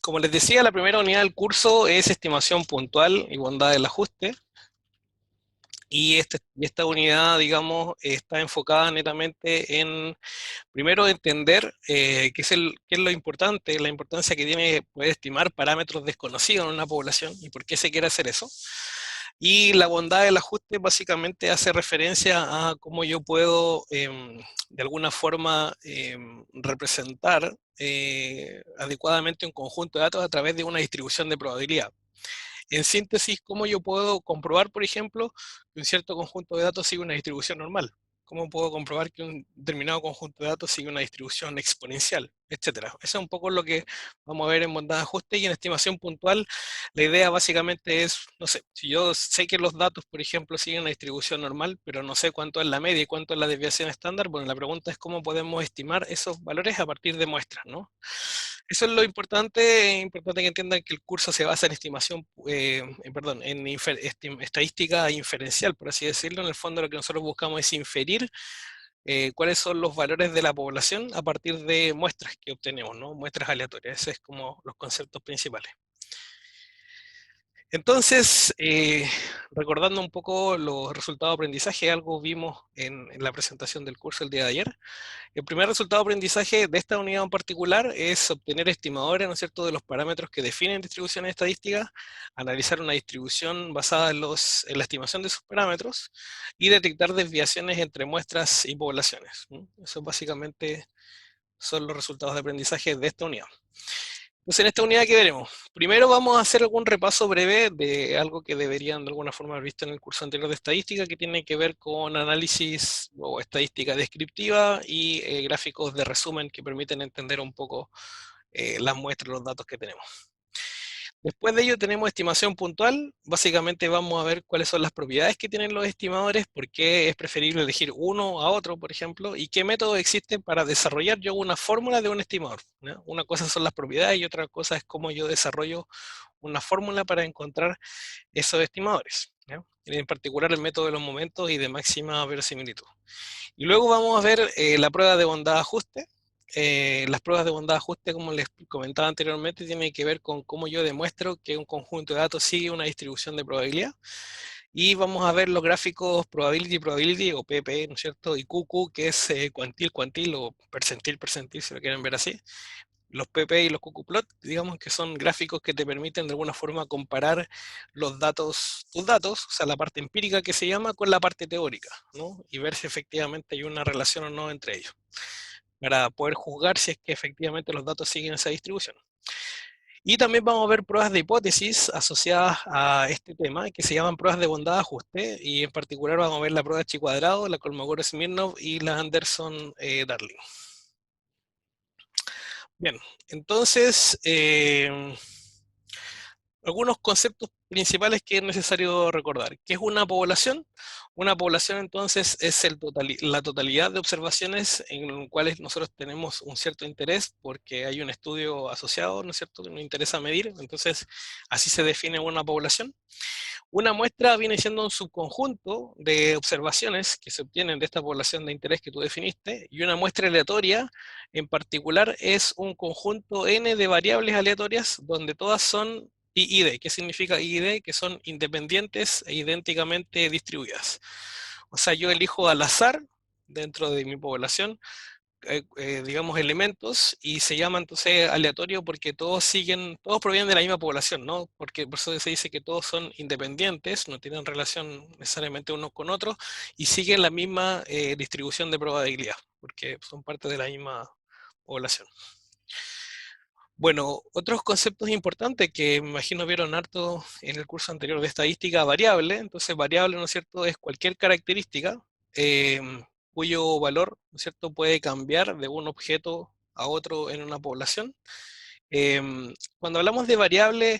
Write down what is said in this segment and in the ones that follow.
como les decía, la primera unidad del curso es estimación puntual y bondad del ajuste. Y esta unidad, digamos, está enfocada netamente en, primero, entender qué es lo importante, la importancia que tiene poder estimar parámetros desconocidos en una población y por qué se quiere hacer eso. Y la bondad del ajuste básicamente hace referencia a cómo yo puedo, de alguna forma, representar adecuadamente un conjunto de datos a través de una distribución de probabilidad. En síntesis, ¿cómo yo puedo comprobar, por ejemplo, que un cierto conjunto de datos sigue una distribución normal? ¿Cómo puedo comprobar que un determinado conjunto de datos sigue una distribución exponencial, etcétera? Eso es un poco lo que vamos a ver en bondad de ajuste y en estimación puntual. La idea básicamente es, no sé, si yo sé que los datos, por ejemplo, siguen una distribución normal, pero no sé cuánto es la media y cuánto es la desviación estándar, bueno, la pregunta es cómo podemos estimar esos valores a partir de muestras, ¿no? Eso es lo importante, es importante que entiendan que el curso se basa en estimación, perdón, en estadística inferencial, por así decirlo. En el fondo lo que nosotros buscamos es inferir cuáles son los valores de la población a partir de muestras que obtenemos, ¿no? Muestras aleatorias, ese es como los conceptos principales. Entonces, recordando un poco los resultados de aprendizaje, algo vimos en la presentación del curso el día de ayer. El primer resultado de aprendizaje de esta unidad en particular es obtener estimadores, ¿no es cierto?, de los parámetros que definen distribuciones estadísticas, analizar una distribución basada en la estimación de sus parámetros y detectar desviaciones entre muestras y poblaciones. Eso básicamente son los resultados de aprendizaje de esta unidad. Entonces, en esta unidad, ¿qué veremos? Primero vamos a hacer algún repaso breve de algo que deberían de alguna forma haber visto en el curso anterior de estadística, que tiene que ver con análisis o estadística descriptiva y gráficos de resumen que permiten entender un poco las muestras, los datos que tenemos. Después de ello tenemos estimación puntual. Básicamente vamos a ver cuáles son las propiedades que tienen los estimadores, por qué es preferible elegir uno a otro, por ejemplo, y qué métodos existen para desarrollar yo una fórmula de un estimador, ¿no? Una cosa son las propiedades y otra cosa es cómo yo desarrollo una fórmula para encontrar esos estimadores, ¿no? En particular el método de los momentos y de máxima verosimilitud. Y luego vamos a ver la prueba de bondad-ajuste. Las pruebas de bondad-ajuste, como les comentaba anteriormente, tienen que ver con cómo yo demuestro que un conjunto de datos sigue una distribución de probabilidad. Y vamos a ver los gráficos probability, o PP, ¿no es cierto? Y QQ, que es cuantil, o percentil, si lo quieren ver así. Los PP y los QQplot, digamos que son gráficos que te permiten de alguna forma comparar los datos, tus datos, o sea, la parte empírica que se llama, con la parte teórica, ¿no? Y ver si efectivamente hay una relación o no entre ellos, para poder juzgar si es que efectivamente los datos siguen esa distribución. Y también vamos a ver pruebas de hipótesis asociadas a este tema, que se llaman pruebas de bondad-ajuste, y en particular vamos a ver la prueba de Chi-cuadrado, la Kolmogorov-Smirnov y la Anderson-Darling. Bien, entonces, algunos conceptos principales que es necesario recordar. ¿Qué es una población? Una población entonces es la totalidad de observaciones en las cuales nosotros tenemos un cierto interés porque hay un estudio asociado, ¿no es cierto?, que nos interesa medir, entonces así se define una población. Una muestra viene siendo un subconjunto de observaciones que se obtienen de esta población de interés que tú definiste, y una muestra aleatoria en particular es un conjunto n de variables aleatorias donde todas son IID. ¿Qué significa IID? Que son independientes e idénticamente distribuidas. O sea, yo elijo al azar dentro de mi población digamos, elementos, y se llama entonces aleatorio porque todos provienen de la misma población, ¿no? Porque por eso se dice que todos son independientes, no tienen relación necesariamente unos con otros, y siguen la misma distribución de probabilidad, porque son parte de la misma población. Bueno, otros conceptos importantes que me imagino vieron harto en el curso anterior de estadística: variable. Entonces, variable, ¿no es cierto?, es cualquier característica cuyo valor, ¿no es cierto?, puede cambiar de un objeto a otro en una población. Cuando hablamos de variables,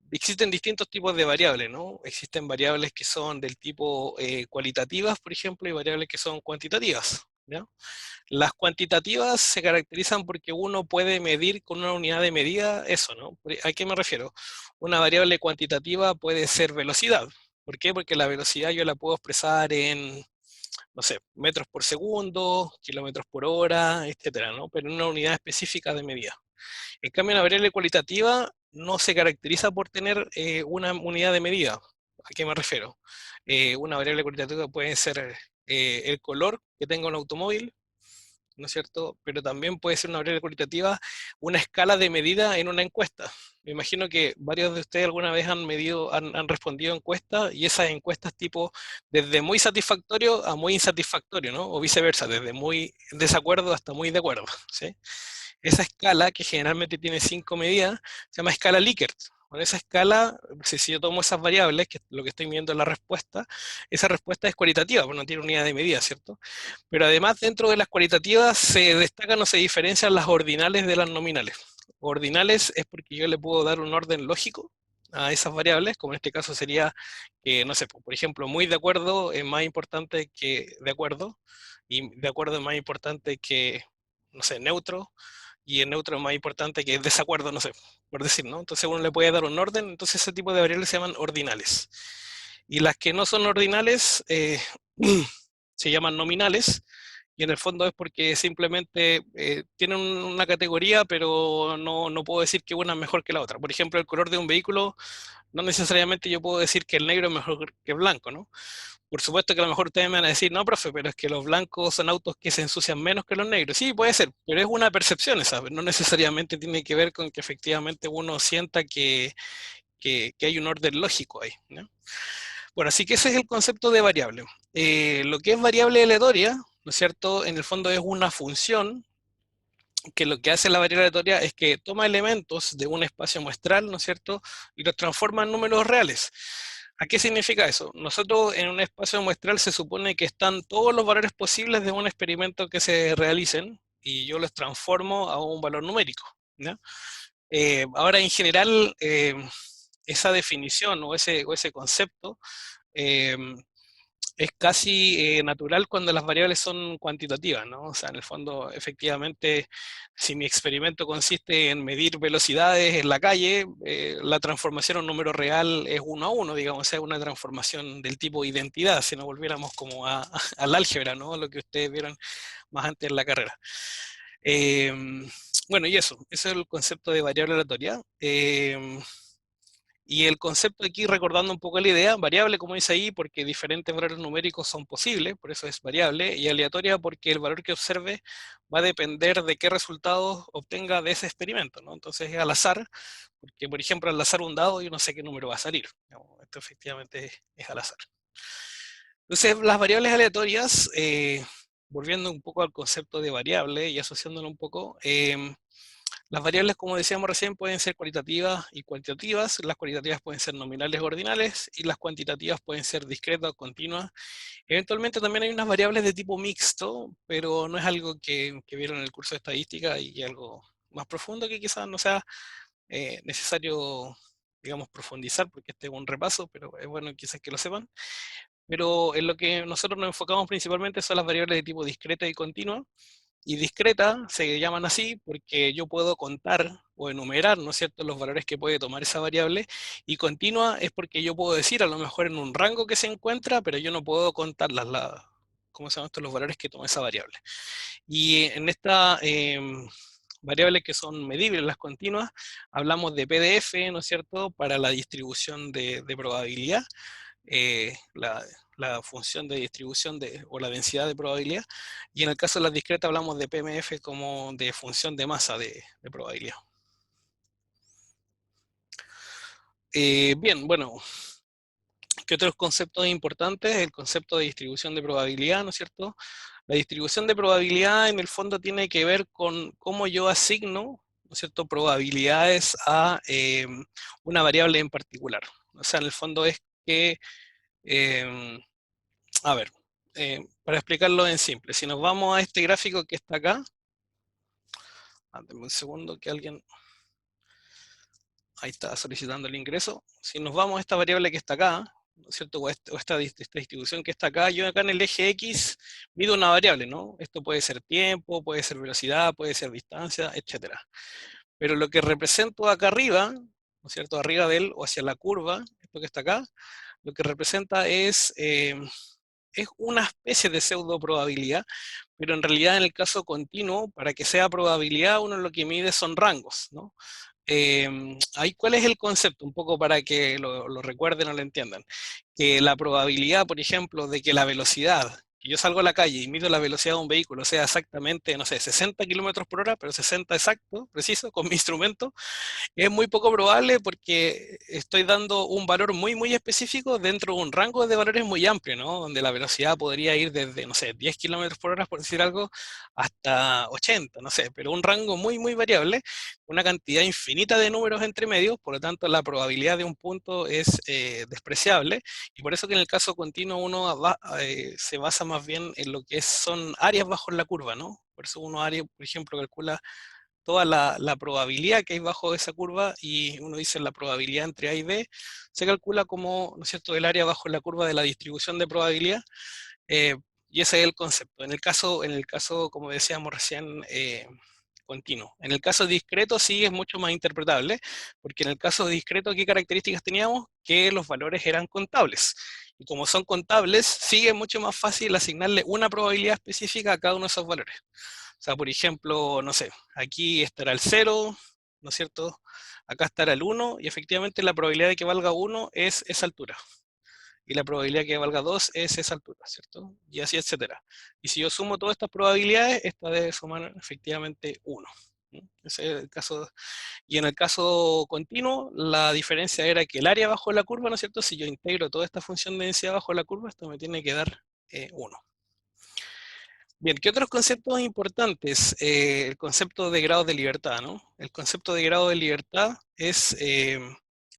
existen distintos tipos de variables, ¿no? Existen variables que son del tipo cualitativas, por ejemplo, y variables que son cuantitativas, ¿ya? Las cuantitativas se caracterizan porque uno puede medir con una unidad de medida eso, ¿no? ¿A qué me refiero? Una variable cuantitativa puede ser velocidad. ¿Por qué? Porque la velocidad yo la puedo expresar en, no sé, metros por segundo, kilómetros por hora, etcétera, ¿no? Pero en una unidad específica de medida. En cambio, una variable cualitativa no se caracteriza por tener una unidad de medida. ¿A qué me refiero? Una variable cualitativa puede ser el color que tenga un automóvil, ¿no es cierto? Pero también puede ser una variable cualitativa una escala de medida en una encuesta. Me imagino que varios de ustedes alguna vez han medido, han respondido encuestas y esas encuestas tipo desde muy satisfactorio a muy insatisfactorio, ¿no? O viceversa, desde muy desacuerdo hasta muy de acuerdo, ¿sí? Esa escala, que generalmente tiene 5 medidas, se llama escala Likert. Con esa escala, si yo tomo esas variables, que es lo que estoy viendo en la respuesta, esa respuesta es cualitativa, porque no tiene unidad de medida, ¿cierto? Pero además, dentro de las cualitativas se destacan o se diferencian las ordinales de las nominales. Ordinales es porque yo le puedo dar un orden lógico a esas variables, como en este caso sería que, no sé, por ejemplo, muy de acuerdo es más importante que de acuerdo, y de acuerdo es más importante que, no sé, neutro, y el neutro es más importante que desacuerdo, no sé, por decir, ¿no? Entonces uno le puede dar un orden, entonces ese tipo de variables se llaman ordinales. Y las que no son ordinales se llaman nominales, y en el fondo es porque simplemente tienen una categoría, pero no puedo decir que una es mejor que la otra. Por ejemplo, el color de un vehículo, no necesariamente yo puedo decir que el negro es mejor que el blanco, ¿no? Por supuesto que a lo mejor ustedes me van a decir, no, profe, pero es que los blancos son autos que se ensucian menos que los negros. Sí, puede ser, pero es una percepción esa, no necesariamente tiene que ver con que efectivamente uno sienta que hay un orden lógico ahí, ¿no? Bueno, así que ese es el concepto de variable. Lo que es variable aleatoria, ¿no es cierto? En el fondo es una función que lo que hace la variable aleatoria es que toma elementos de un espacio muestral, ¿no es cierto? Y los transforma en números reales. ¿A qué significa eso? Nosotros en un espacio muestral se supone que están todos los valores posibles de un experimento que se realicen y yo los transformo a un valor numérico, ¿ya? Ahora, en general, esa definición o ese concepto eh, es casi natural cuando las variables son cuantitativas, ¿no? O sea, en el fondo, efectivamente, si mi experimento consiste en medir velocidades en la calle, la transformación a un número real es 1 a 1, digamos, o sea, una transformación del tipo identidad, si nos volviéramos como al álgebra, ¿no? Lo que ustedes vieron más antes en la carrera. Eh, bueno, y eso es el concepto de variable aleatoria. Y el concepto aquí, recordando un poco la idea, variable, como dice ahí, porque diferentes valores numéricos son posibles, por eso es variable, y aleatoria porque el valor que observe va a depender de qué resultados obtenga de ese experimento, ¿no? Entonces es al azar, porque por ejemplo al azar un dado yo no sé qué número va a salir. Esto efectivamente es al azar. Entonces las variables aleatorias, volviendo un poco al concepto de variable y asociándolo un poco, las variables, como decíamos recién, pueden ser cualitativas y cuantitativas. Las cualitativas pueden ser nominales o ordinales y las cuantitativas pueden ser discretas o continuas. Eventualmente también hay unas variables de tipo mixto, pero no es algo que vieron en el curso de estadística y algo más profundo que quizás no sea necesario, digamos, profundizar, porque este es un repaso, pero es bueno quizás que lo sepan. Pero en lo que nosotros nos enfocamos principalmente son las variables de tipo discreta y continua. Y discreta se llaman así porque yo puedo contar o enumerar, ¿no es cierto?, los valores que puede tomar esa variable. Y continua es porque yo puedo decir, a lo mejor en un rango que se encuentra, pero yo no puedo contar ¿cómo se llaman estos? Los valores que toma esa variable. Y en esta variables que son medibles, las continuas, hablamos de PDF, ¿no es cierto?, para la distribución de probabilidad, la función de distribución o la densidad de probabilidad, y en el caso de las discretas hablamos de PMF como de función de masa de probabilidad. Bien, bueno, ¿qué otros conceptos importantes? El concepto de distribución de probabilidad, ¿no es cierto? La distribución de probabilidad en el fondo tiene que ver con cómo yo asigno, ¿no es cierto?, probabilidades a una variable en particular. O sea, en el fondo es que eh, a ver, para explicarlo en simple, si nos vamos a este gráfico que está acá, dame un segundo que alguien, ahí está solicitando el ingreso, si nos vamos a esta variable que está acá, ¿no es cierto? O esta distribución que está acá, yo acá en el eje X mido una variable, ¿no? Esto puede ser tiempo, puede ser velocidad, puede ser distancia, etcétera. Pero lo que represento acá arriba, ¿no es cierto? Arriba de él o hacia la curva, esto que está acá, lo que representa es una especie de pseudo probabilidad, pero en realidad en el caso continuo, para que sea probabilidad, uno lo que mide son rangos, ¿no? Ahí, ¿cuál es el concepto? Un poco para que lo recuerden o lo entiendan. Que la probabilidad, por ejemplo, de que la velocidad, que yo salgo a la calle y mido la velocidad de un vehículo, sea exactamente, no sé, 60 kilómetros por hora, pero 60 exacto, preciso, con mi instrumento, es muy poco probable porque estoy dando un valor muy, muy específico dentro de un rango de valores muy amplio, ¿no? Donde la velocidad podría ir desde, no sé, 10 kilómetros por hora, por decir algo, hasta 80, no sé, pero un rango muy, muy variable, una cantidad infinita de números entre medios, por lo tanto la probabilidad de un punto es despreciable, y por eso que en el caso continuo uno se basa más bien en lo que son áreas bajo la curva, ¿no? Por eso uno, área, por ejemplo, calcula toda la probabilidad que hay bajo esa curva, y uno dice la probabilidad entre A y B, se calcula como, ¿no es cierto?, el área bajo la curva de la distribución de probabilidad, eh, y ese es el concepto. En el caso, como decíamos recién, continuo. En el caso discreto sí es mucho más interpretable, porque en el caso discreto, ¿qué características teníamos? Que los valores eran contables. Y como son contables, sí es mucho más fácil asignarle una probabilidad específica a cada uno de esos valores. O sea, por ejemplo, no sé, aquí estará el 0, ¿no es cierto? Acá estará el 1, y efectivamente la probabilidad de que valga 1 es esa altura. Y la probabilidad de que valga 2 es esa altura, ¿cierto? Y así, etcétera. Y si yo sumo todas estas probabilidades, esta debe sumar efectivamente 1. Ese es el caso. Y en el caso continuo, la diferencia era que el área bajo la curva, ¿no es cierto? Si yo integro toda esta función de densidad bajo la curva, esto me tiene que dar 1. Bien, ¿qué otros conceptos importantes? El concepto de grado de libertad, ¿no? El concepto de grado de libertad es,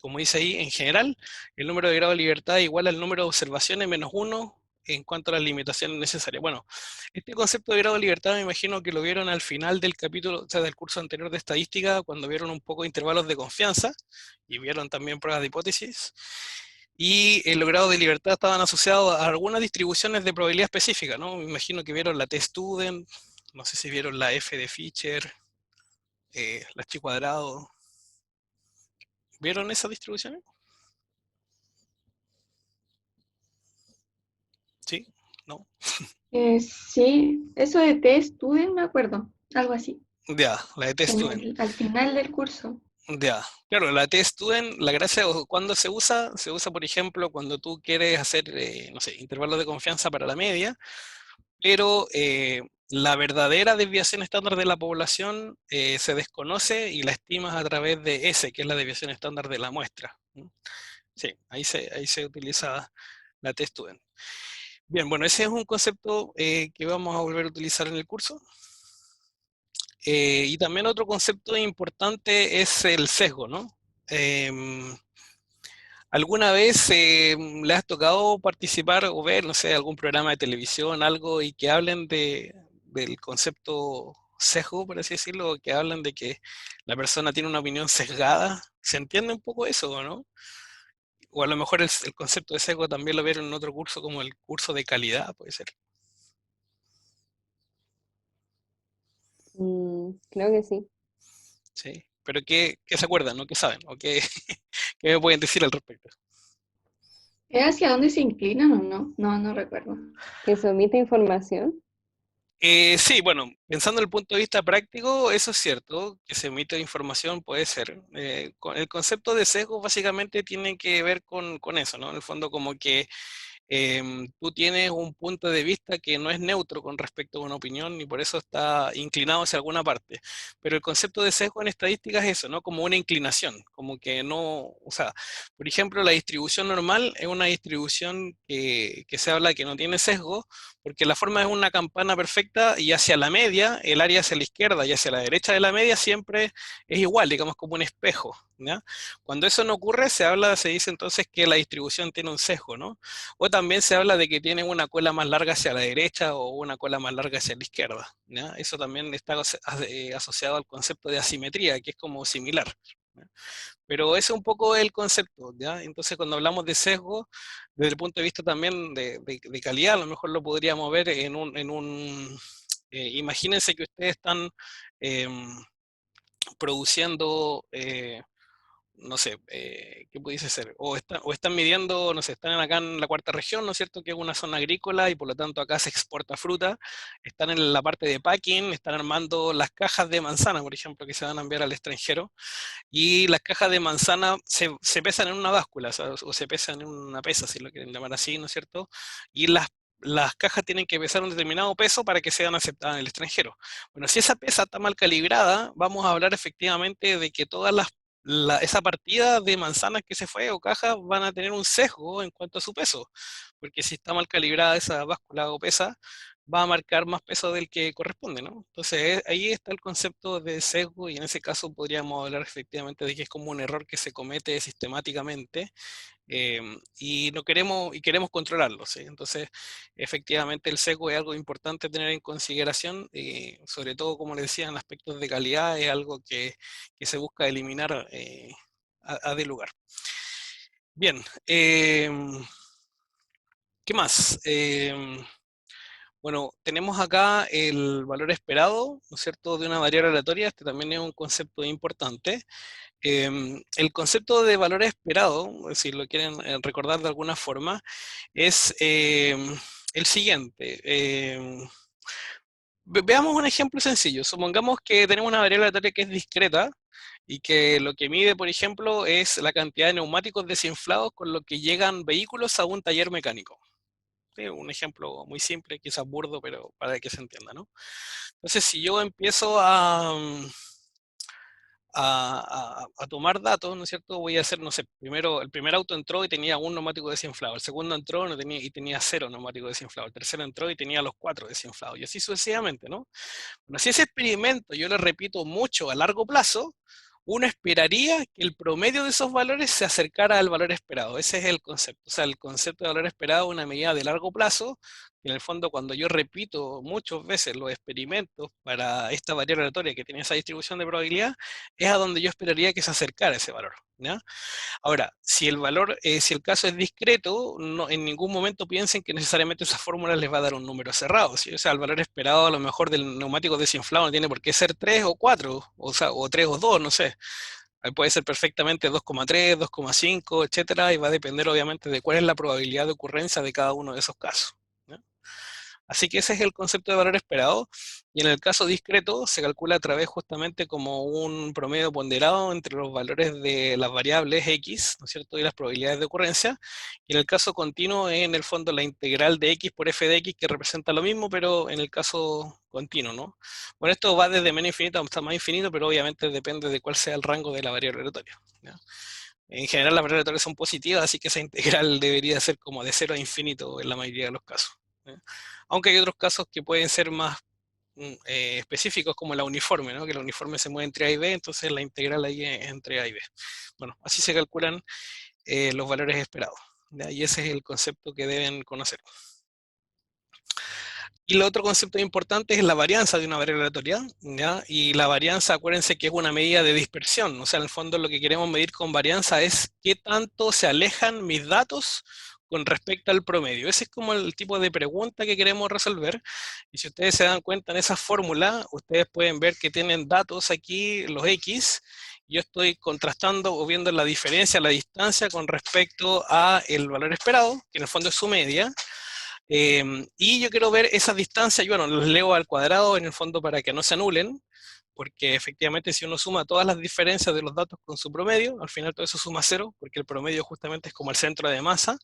como dice ahí, en general, el número de grado de libertad es igual al número de observaciones menos uno en cuanto a las limitaciones necesarias. Bueno, este concepto de grado de libertad me imagino que lo vieron al final del capítulo, o sea, del curso anterior de estadística, cuando vieron un poco intervalos de confianza y vieron también pruebas de hipótesis. Y los grados de libertad estaban asociados a algunas distribuciones de probabilidad específica, ¿no? Me imagino que vieron la T-Student, no sé si vieron la F de Fisher, la Chi cuadrado. ¿Vieron esas distribuciones? ¿Sí? ¿No? Sí, eso de T-Student me acuerdo, algo así, Ya, la de T-Student. al final del curso. Ya, claro, la T-Student, la gracia, o cuando se usa, por ejemplo, cuando tú quieres hacer, no sé, intervalos de confianza para la media, pero la verdadera desviación estándar de la población se desconoce y la estimas a través de S, que es la desviación estándar de la muestra. ¿Mm? Sí, ahí se utiliza la T-Student. Bien, bueno, ese es un concepto que vamos a volver a utilizar en el curso. Y también otro concepto importante es el sesgo, ¿no? Em, ¿Alguna vez le has tocado participar o ver, no sé, algún programa de televisión, algo, y que hablen del concepto sesgo, por así decirlo, o que hablan de que la persona tiene una opinión sesgada? ¿Se entiende un poco eso o no? O a lo mejor el concepto de sesgo también lo vieron en otro curso, como el curso de calidad, puede ser. Creo que sí. Sí. Pero ¿qué se acuerdan, no? ¿Qué saben? ¿O qué, qué me pueden decir al respecto? ¿Es hacia dónde se inclinan o no? No, no recuerdo. Que se omite información. Sí, bueno, pensando en el punto de vista práctico, eso es cierto, que se emite información puede ser. El concepto de sesgo básicamente tiene que ver con eso, ¿no? En el fondo como que tú tienes un punto de vista que no es neutro con respecto a una opinión y por eso está inclinado hacia alguna parte. Pero el concepto de sesgo en estadística es eso, ¿no? Como una inclinación, como que no, o sea, por ejemplo, la distribución normal es una distribución que se habla que no tiene sesgo, porque la forma es una campana perfecta y hacia la media, el área hacia la izquierda y hacia la derecha de la media siempre es igual, digamos como un espejo, ¿ya? Cuando eso no ocurre, se dice entonces que la distribución tiene un sesgo, ¿no? O también se habla de que tienen una cola más larga hacia la derecha o una cola más larga hacia la izquierda, ¿ya? Eso también está asociado al concepto de asimetría, que es como similar, ¿ya? Pero ese es un poco el concepto, ¿ya? Entonces cuando hablamos de sesgo, desde el punto de vista también de calidad, a lo mejor lo podríamos ver imagínense que ustedes están em, produciendo no sé, ¿qué pudiese ser? O están midiendo, no sé, están acá en la cuarta región, ¿no es cierto? Que es una zona agrícola y por lo tanto acá se exporta fruta. Están en la parte de packing, están armando las cajas de manzana, por ejemplo, que se van a enviar al extranjero. Y las cajas de manzana se pesan en una báscula, o se pesan en una pesa, si lo quieren llamar así, ¿no es cierto? Y las cajas tienen que pesar un determinado peso para que sean aceptadas en el extranjero. Bueno, si esa pesa está mal calibrada, vamos a hablar efectivamente de que esa partida de manzanas que se fue o cajas van a tener un sesgo en cuanto a su peso, porque si está mal calibrada esa báscula o pesa, va a marcar más peso del que corresponde, ¿no? Entonces ahí está el concepto de sesgo y en ese caso podríamos hablar efectivamente de que es como un error que se comete sistemáticamente y no queremos, y queremos controlarlo, ¿sí? Entonces efectivamente el sesgo es algo importante tener en consideración, sobre todo como les decía en aspectos de calidad es algo que se busca eliminar a de lugar. Bien, ¿qué más? Bueno, tenemos acá el valor esperado, ¿no es cierto?, de una variable aleatoria. Este también es un concepto importante. El concepto de valor esperado, si lo quieren recordar de alguna forma, es el siguiente. Veamos un ejemplo sencillo. Supongamos que tenemos una variable aleatoria que es discreta y que lo que mide, por ejemplo, es la cantidad de neumáticos desinflados con lo que llegan vehículos a un taller mecánico. Sí, un ejemplo muy simple, quizás burdo, pero para que se entienda, ¿no? Entonces, si yo empiezo a tomar datos, ¿no es cierto? Voy a hacer, no sé, primero, el primer auto entró y tenía un neumático desinflado, el segundo entró y tenía 0 neumáticos desinflados, el tercero entró y tenía los 4 desinflados, y así sucesivamente, ¿no? Bueno, si ese experimento yo lo repito mucho a largo plazo, uno esperaría que el promedio de esos valores se acercara al valor esperado. Ese es el concepto. O sea, el concepto de valor esperado es una medida de largo plazo. En el fondo, cuando yo repito muchas veces los experimentos para esta variable aleatoria que tiene esa distribución de probabilidad, es a donde yo esperaría que se acercara ese valor, ¿ya? Ahora, si el caso es discreto, en ningún momento piensen que necesariamente esa fórmula les va a dar un número cerrado, ¿sí? O sea, el valor esperado a lo mejor del neumático desinflado no tiene por qué ser 3 o 4, o sea, o 3 o 2, no sé. Ahí puede ser perfectamente 2,3, 2,5, etcétera, y va a depender obviamente de cuál es la probabilidad de ocurrencia de cada uno de esos casos, ¿ya? Así que ese es el concepto de valor esperado, y en el caso discreto se calcula a través justamente como un promedio ponderado entre los valores de las variables x, ¿no es cierto?, y las probabilidades de ocurrencia, y en el caso continuo es en el fondo la integral de x por f de x que representa lo mismo, pero en el caso continuo, ¿no? Bueno, esto va desde menos infinito hasta más infinito, pero obviamente depende de cuál sea el rango de la variable aleatoria, ¿ya? En general las variables aleatorias son positivas, así que esa integral debería ser como de 0 a infinito en la mayoría de los casos, ¿ya? Aunque hay otros casos que pueden ser más específicos como la uniforme, ¿no? Que la uniforme se mueve entre A y B, entonces la integral ahí es entre A y B. Bueno, así se calculan los valores esperados, ¿ya? Y ese es el concepto que deben conocer. Y el otro concepto importante es la varianza de una variable aleatoria, ¿ya? Y la varianza, acuérdense que es una medida de dispersión, o sea, en el fondo lo que queremos medir con varianza es qué tanto se alejan mis datos con respecto al promedio. Ese es como el tipo de pregunta que queremos resolver. Y si ustedes se dan cuenta en esa fórmula, ustedes pueden ver que tienen datos aquí, los X. Yo estoy contrastando o viendo la diferencia, la distancia con respecto a el valor esperado, que en el fondo es su media. Y yo quiero ver esas distancias, y bueno, los leo al cuadrado en el fondo para que no se anulen, porque efectivamente si uno suma todas las diferencias de los datos con su promedio, al final todo eso suma 0, porque el promedio justamente es como el centro de masa,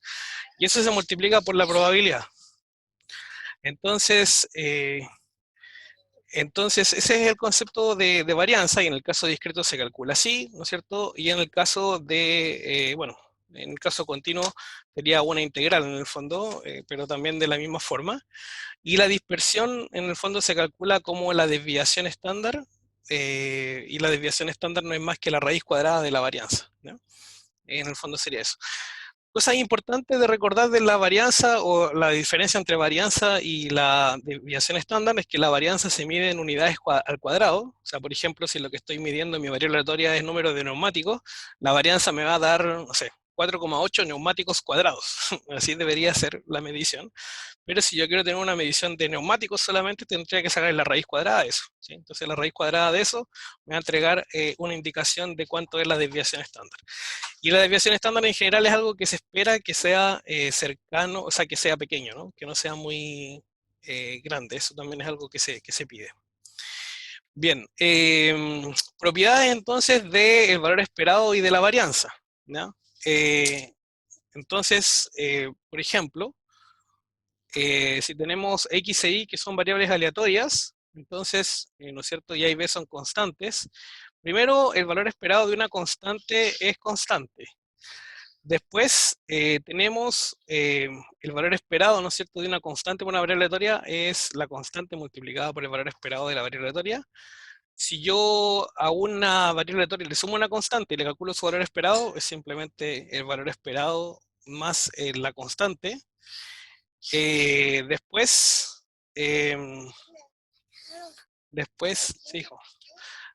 y eso se multiplica por la probabilidad. Entonces, ese es el concepto de varianza, y en el caso discreto se calcula así, ¿no es cierto? Y en el caso bueno, en el caso continuo sería una integral en el fondo, pero también de la misma forma. Y la dispersión en el fondo se calcula como la desviación estándar, y la desviación estándar no es más que la raíz cuadrada de la varianza, ¿no? En el fondo sería eso. Cosas importantes de recordar de la varianza o la diferencia entre varianza y la desviación estándar es que la varianza se mide en unidades al cuadrado. O sea, por ejemplo, si lo que estoy midiendo en mi variable aleatoria es número de neumáticos, la varianza me va a dar, no sé, 4,8 neumáticos cuadrados. Así debería ser la medición. Pero si yo quiero tener una medición de neumáticos solamente, tendría que sacar la raíz cuadrada de eso, ¿sí? Entonces la raíz cuadrada de eso me va a entregar una indicación de cuánto es la desviación estándar. Y la desviación estándar en general es algo que se espera que sea cercano, o sea, que sea pequeño, ¿no? Que no sea muy grande. Eso también es algo que se pide. Bien, propiedades entonces del valor esperado y de la varianza, ¿ya? Entonces, por ejemplo, si tenemos X e Y que son variables aleatorias, entonces, ¿no es cierto? Y A y B son constantes. Primero, el valor esperado de una constante es constante. Después tenemos el valor esperado, ¿no es cierto?, de una constante por una variable aleatoria es la constante multiplicada por el valor esperado de la variable aleatoria. Si yo a una variable aleatoria le sumo una constante y le calculo su valor esperado, es simplemente el valor esperado más la constante. Después, sí, hijo.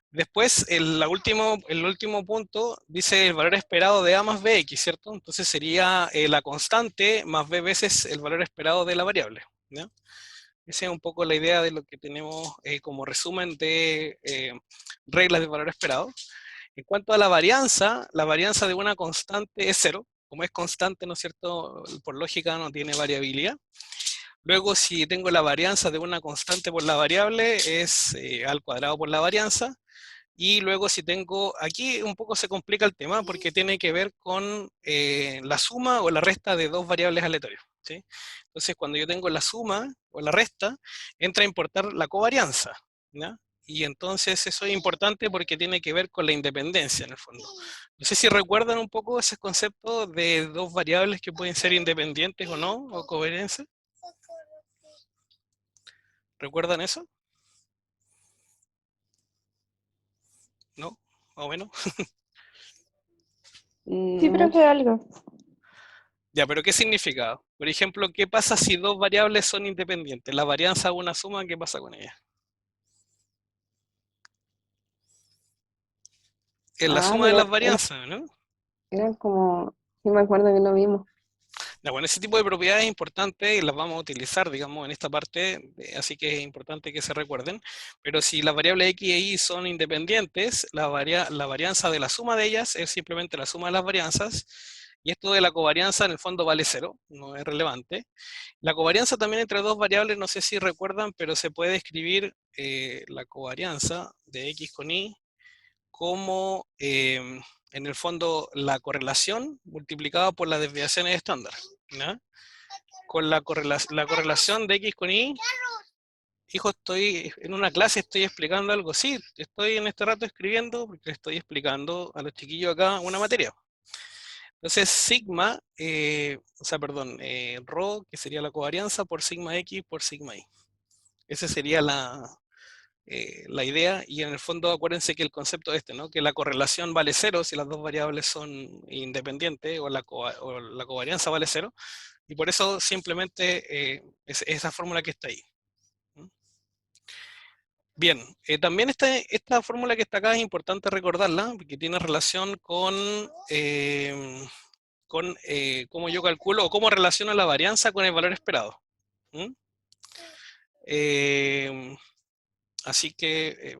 Después, el último punto dice el valor esperado de A más BX, ¿cierto? Entonces sería la constante más B veces el valor esperado de la variable, ¿ya? Esa es un poco la idea de lo que tenemos como resumen de reglas de valor esperado. En cuanto a la varianza de una constante es cero. Como es constante, ¿no es cierto? Por lógica no tiene variabilidad. Luego, si tengo la varianza de una constante por la variable, es al cuadrado por la varianza. Y luego si tengo, aquí un poco se complica el tema porque tiene que ver con la suma o la resta de dos variables aleatorias, ¿sí? Entonces cuando yo tengo la suma o la resta, entra a importar la covarianza, ¿ya? Y entonces eso es importante porque tiene que ver con la independencia en el fondo. No sé si recuerdan un poco ese concepto de dos variables que pueden ser independientes o no, o covarianza. ¿Recuerdan eso? ¿No? ¿Más o menos? Sí, No mucho. profe, algo. Ya, pero ¿qué significa? Por ejemplo, ¿qué pasa si dos variables son independientes? La varianza de una suma, ¿qué pasa con ella? Es la Ah, suma de pero las varianzas, ¿no? eran como, sí me acuerdo que lo vimos. Ya, bueno, ese tipo de propiedades es importante y las vamos a utilizar, digamos, en esta parte, así que es importante que se recuerden. Pero si las variables x e y son independientes, la varianza de la suma de ellas es simplemente la suma de las varianzas, y esto de la covarianza en el fondo vale cero, no es relevante. La covarianza también entre dos variables, no sé si recuerdan, pero se puede escribir la covarianza de x con y como en el fondo la correlación multiplicada por las desviaciones estándar, ¿ya? Con la correlación de x con y, hijo, estoy en una clase, estoy explicando algo, sí, estoy en este rato escribiendo porque estoy explicando a los chiquillos acá una materia. Entonces sigma, o sea, perdón, rho, que sería la covarianza, por sigma x por sigma y. Esa sería la idea, y en el fondo acuérdense que el concepto es este, ¿no? Que la correlación vale cero si las dos variables son independientes, o o la covarianza vale cero, y por eso simplemente es esa fórmula que está ahí. Bien, también esta fórmula que está acá es importante recordarla, porque tiene relación con cómo yo calculo o cómo relaciono la varianza con el valor esperado. Así que,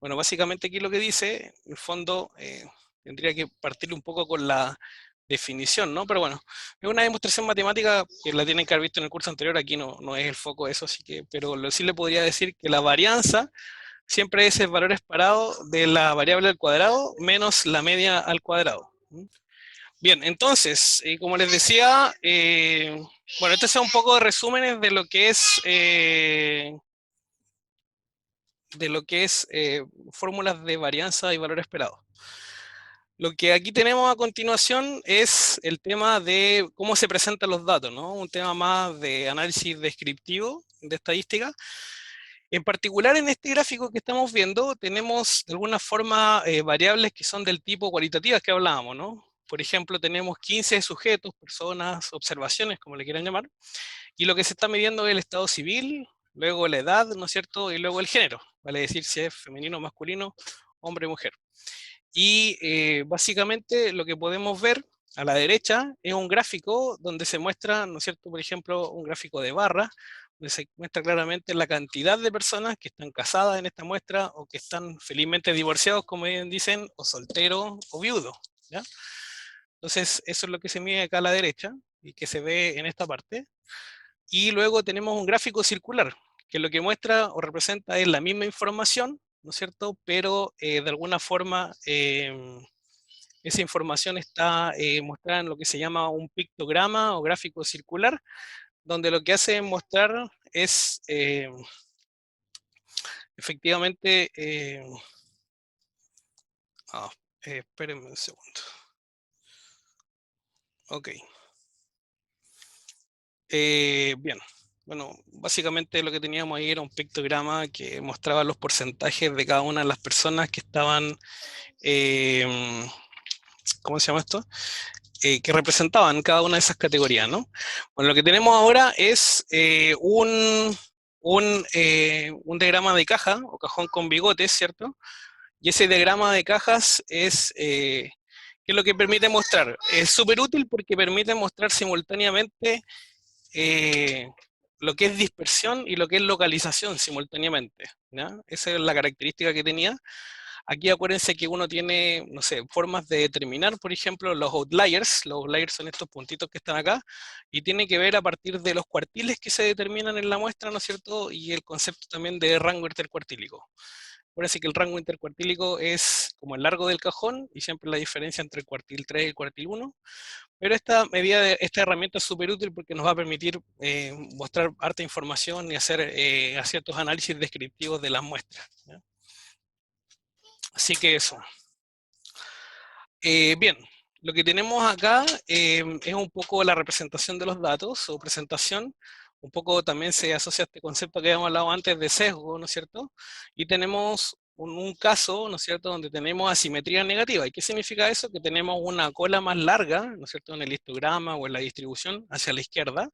bueno, básicamente aquí lo que dice, en el fondo, tendría que partir un poco con la definición, ¿no? Pero bueno, es una demostración matemática que la tienen que haber visto en el curso anterior, aquí no es el foco de eso, así que, pero sí le podría decir que la varianza siempre es el valor esperado de la variable al cuadrado menos la media al cuadrado. Bien, entonces, como les decía, bueno, este es un poco de resúmenes de lo que es fórmulas de varianza y valor esperado. Lo que aquí tenemos a continuación es el tema de cómo se presentan los datos, ¿no? Un tema más de análisis descriptivo, de estadística. En particular, en este gráfico que estamos viendo, tenemos de alguna forma variables que son del tipo cualitativas que hablábamos, ¿no? Por ejemplo, tenemos 15 sujetos, personas, observaciones, como le quieran llamar, y lo que se está midiendo es el estado civil, luego la edad, ¿no es cierto? Y luego el género, vale decir si es femenino, masculino, hombre o mujer. Y básicamente lo que podemos ver a la derecha es un gráfico donde se muestra, ¿no es cierto?, por ejemplo, un gráfico de barras, donde se muestra claramente la cantidad de personas que están casadas en esta muestra o que están felizmente divorciados, como bien dicen, o solteros o viudos, ¿ya? Entonces, eso es lo que se mide acá a la derecha y que se ve en esta parte. Y luego tenemos un gráfico circular, que lo que muestra o representa es la misma información, ¿no es cierto? Pero de alguna forma esa información está mostrada en lo que se llama un pictograma o gráfico circular, donde lo que hace mostrar es efectivamente... espérenme un segundo. Ok. Bien. Bueno, básicamente lo que teníamos ahí era un pictograma que mostraba los porcentajes de cada una de las personas que estaban, ¿cómo se llama esto? Que representaban cada una de esas categorías, ¿no? Bueno, lo que tenemos ahora es un diagrama de caja o cajón con bigotes, ¿cierto? Y ese diagrama de cajas es, ¿qué es lo que permite mostrar? Es súper útil porque permite mostrar simultáneamente eh, lo que es dispersión y lo que es localización simultáneamente, ¿ya? Esa es la característica que tenía. Aquí acuérdense que uno tiene, no sé, formas de determinar, por ejemplo, los outliers. Los outliers son estos puntitos que están acá, y tiene que ver a partir de los cuartiles que se determinan en la muestra, ¿no es cierto? Y el concepto también de rango intercuartílico. Acuérdense que el rango intercuartílico es como el largo del cajón, y siempre la diferencia entre el cuartil 3 y el cuartil 1. Pero esta herramienta es súper útil porque nos va a permitir mostrar harta información y hacer ciertos análisis descriptivos de las muestras, ¿ya? Así que eso. Bien, lo que tenemos acá es un poco la representación de los datos o presentación. Un poco también se asocia a este concepto que habíamos hablado antes de sesgo, ¿no es cierto? Y tenemos un caso, ¿no es cierto?, donde tenemos asimetría negativa. ¿Y qué significa eso? Que tenemos una cola más larga, ¿no es cierto?, en el histograma o en la distribución hacia la izquierda.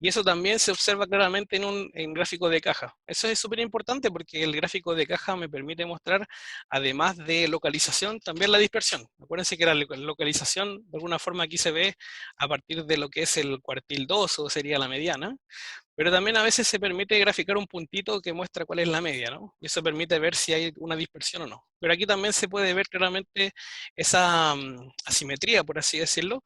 Y eso también se observa claramente en gráfico de caja. Eso es súper importante porque el gráfico de caja me permite mostrar, además de localización, también la dispersión. Acuérdense que la localización, de alguna forma aquí se ve a partir de lo que es el cuartil 2 o sería la mediana. Pero también a veces se permite graficar un puntito que muestra cuál es la media, ¿no? Y eso permite ver si hay una dispersión o no. Pero aquí también se puede ver claramente esa asimetría, por así decirlo,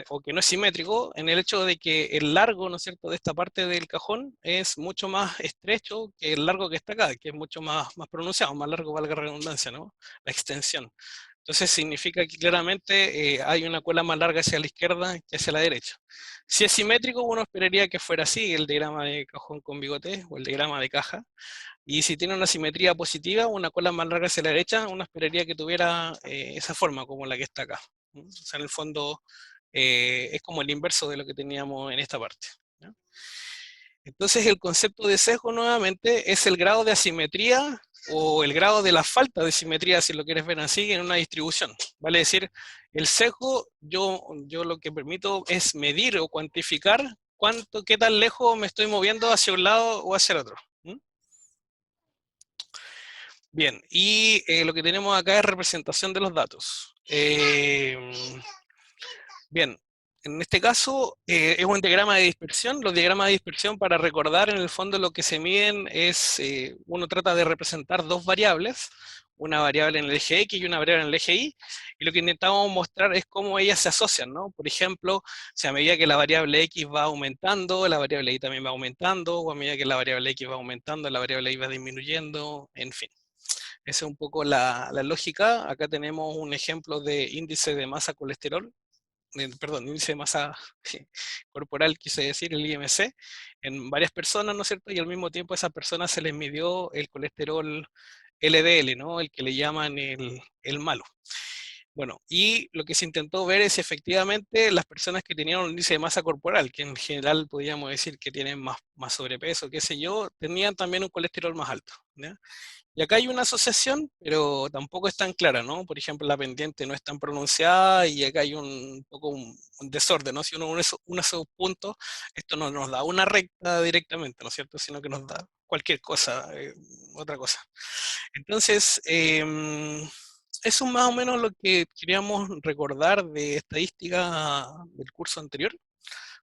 o que no es simétrico, en el hecho de que el largo, ¿no es cierto?, de esta parte del cajón es mucho más estrecho que el largo que está acá, que es mucho más pronunciado, más largo, valga la redundancia, ¿no? La extensión. Entonces significa que claramente hay una cola más larga hacia la izquierda que hacia la derecha. Si es simétrico, uno esperaría que fuera así, el diagrama de cajón con bigote o el diagrama de caja. Y si tiene una simetría positiva, una cola más larga hacia la derecha, uno esperaría que tuviera esa forma como la que está acá. O sea, en el fondo es como el inverso de lo que teníamos en esta parte, ¿ya? Entonces el concepto de sesgo nuevamente es el grado de asimetría o el grado de la falta de simetría, si lo quieres ver así, en una distribución. Vale decir, el sesgo yo lo que permito es medir o cuantificar qué tan lejos me estoy moviendo hacia un lado o hacia el otro. Bien, y lo que tenemos acá es representación de los datos. Bien, en este caso es un diagrama de dispersión. Los diagramas de dispersión, para recordar, en el fondo lo que se miden es, uno trata de representar dos variables, una variable en el eje X y una variable en el eje Y, y lo que intentamos mostrar es cómo ellas se asocian, ¿no? Por ejemplo, si a medida que la variable X va aumentando, la variable Y también va aumentando, o a medida que la variable X va aumentando, la variable Y va disminuyendo, en fin. Esa es un poco la lógica. Acá tenemos un ejemplo de índice de masa colesterol, perdón, índice de masa corporal, quise decir, el IMC, en varias personas, ¿no es cierto? Y al mismo tiempo a esas personas se les midió el colesterol LDL, ¿no? El que le llaman el malo. Bueno, y lo que se intentó ver es efectivamente las personas que tenían un índice de masa corporal, que en general podríamos decir que tienen más sobrepeso, qué sé yo, tenían también un colesterol más alto, ¿ya? Y acá hay una asociación, pero tampoco es tan clara, ¿no? Por ejemplo, la pendiente no es tan pronunciada y acá hay un poco un desorden, ¿no? Si uno une esos puntos, esto no nos da una recta directamente, ¿no es cierto? Sino que nos da cualquier cosa, otra cosa. Entonces, eso es más o menos lo que queríamos recordar de estadística del curso anterior,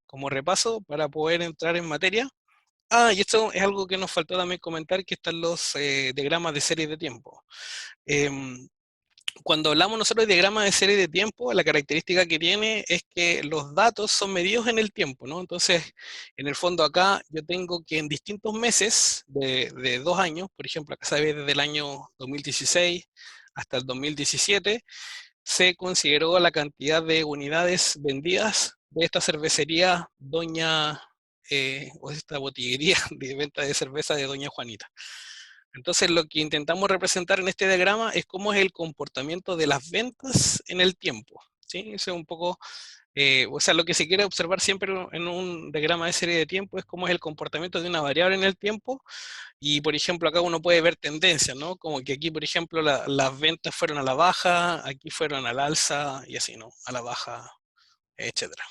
como repaso para poder entrar en materia. Ah, y esto es algo que nos faltó también comentar, que están los diagramas de series de tiempo. Em, Cuando hablamos nosotros de diagrama de serie de tiempo, la característica que tiene es que los datos son medidos en el tiempo, ¿no? Entonces, en el fondo acá yo tengo que en distintos meses de 2 años, por ejemplo, acá se ve desde el año 2016 hasta el 2017, se consideró la cantidad de unidades vendidas de esta cervecería Doña, o esta botillería de venta de cerveza de Doña Juanita. Entonces lo que intentamos representar en este diagrama es cómo es el comportamiento de las ventas en el tiempo. ¿Sí? Eso es un poco, o sea, lo que se quiere observar siempre en un diagrama de serie de tiempo es cómo es el comportamiento de una variable en el tiempo. Y por ejemplo, acá uno puede ver tendencias, ¿no? Como que aquí, por ejemplo, las ventas fueron a la baja, aquí fueron al alza y así, ¿no? A la baja, etcétera.